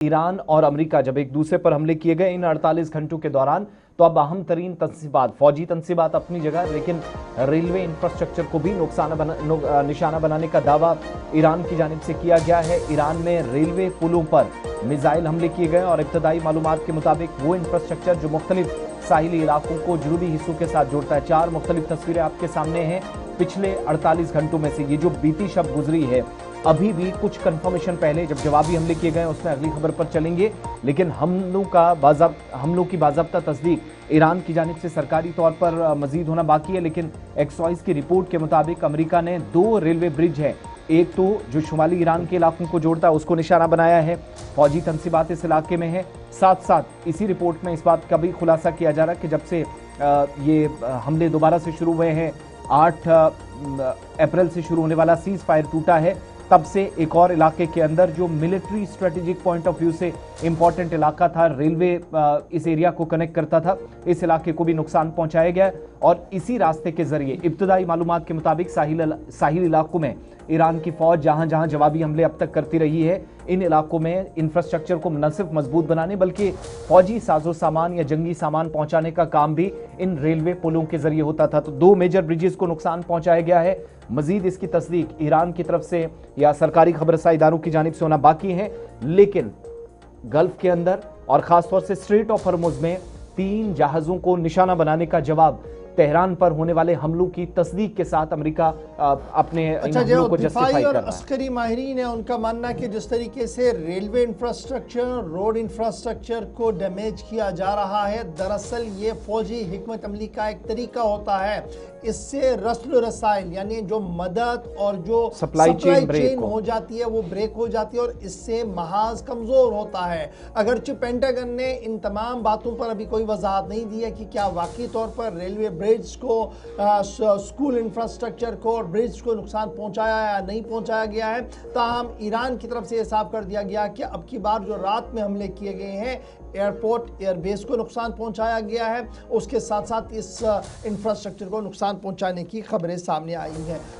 ایران اور امریکہ جب ایک دوسرے پر حملے کیے گئے ان 48 گھنٹوں کے دوران تو اب اہم ترین تنصیبات فوجی تنصیبات اپنی جگہ، لیکن ریلوے انفراسٹرکچر کو بھی نشانہ بنانے کا دعویٰ ایران کی جانب سے کیا گیا ہے۔ ایران میں ریلوے پلوں پر میزائل حملے کیے گئے اور ابتدائی معلومات کے مطابق وہ انفراسٹرکچر جو مختلف ساحلی علاقوں کو جنوبی حصوں کے ساتھ جوڑتا ہے۔ 4 مختلف تصویریں آپ کے سامنے ہیں پچھلے 48 گھنٹوں میں سے۔ یہ جو بیتی شب گزری ہے، ابھی بھی کچھ کنفرمیشن پہلے جب جوابی حملے کیے گئے اس میں اگلی خبر پر چلیں گے، لیکن حملوں کی باضابطہ تصدیق ایران کی جانب سے سرکاری طور پر مزید ہونا باقی ہے، لیکن ایکسوائز کی رپورٹ کے مطابق امریکہ نے 2 ریلوے برج ہیں، ایک تو جو شمالی ایران کے علاقوں کو جوڑتا ہے اس کو نشانہ بنایا ہے، فوجی تنصیبات اس علاقے میں ہیں۔ ساتھ ساتھ اسی رپورٹ میں اس بات کا بھی خلاصہ کیا جا رہا ہے کہ جب سے یہ حملے دوبارہ سے شروع ہوئے ہیں، 8 اپریل سے شروع ہونے والا سیز فائر ٹوٹا ہے، تب سے ایک اور علاقے کے اندر جو military strategic point of view سے امپورٹنٹ علاقہ تھا، ریلوے اس ایریا کو کنیکٹ کرتا تھا، اس علاقے کو بھی نقصان پہنچایا گیا اور اسی راستے کے ذریعے ابتدائی معلومات کے مطابق ساحلی علاقوں میں ایران کی فوج جہاں جہاں جوابی حملے اب تک کرتی رہی ہے، ان علاقوں میں انفراسٹرکچر کو نہ صرف مضبوط بنانے بلکہ فوجی ساز و سامان یا جنگی سامان پہنچانے کا کام بھی ان ریلوے پلوں کے ذریعے ہوتا تھا۔ تو 2 میجر بریجز کو نقصان پہنچایا گیا ہے، مزید اس کی تصدیق ایران کی طرف سے یا سرکاری خبر رساں اداروں کی جانب سے ہونا باقی ہے، لیکن گلف کے اندر اور خاص طور سے اسٹریٹ آف ہرمز میں 3 جہازوں کو نشانہ بنانے کا جواب تہران پر ہونے والے حملوں کی تصدیق کے ساتھ امریکہ اپنے حملوں کو جسٹیفائی کر رہا ہے۔ اور عسکری ماہرین ہیں، ان کا ماننا ہے کہ جس طریقے سے ریلوے انفراسٹرکچر، روڈ انفراسٹرکچر کو ڈیمیج کیا جا رہا ہے، دراصل یہ فوجی حکمت عملی کا ایک طریقہ ہوتا ہے۔ اس سے رسل و رسائل یعنی جو مدد اور جو سپلائی چین ہو جاتی ہے وہ بریک ہو جاتی ہے اور اس سے محاذ کمزور ہوتا ہے۔ اگرچہ پینٹاگن نے ان تمام باتوں پر ابھی کوئی وضاحت نہیں دی ہے کہ کیا واقعی طور پر ریلوے برج کو، سکول انفراسٹرکچر کو اور برج کو نقصان پہنچایا یا نہیں پہنچایا گیا ہے، تاہم ایران کی طرف سے یہ صاف کر دیا گیا کہ اب کی بار جو رات میں حملے کیے گئے ہیں ایئرپورٹ، ایئر بیس کو نقصان پہنچایا گیا ہے، اس کے ساتھ ساتھ اس انفراسٹرکچر کو نقصان پہنچانے کی خبریں سامنے آئی ہیں۔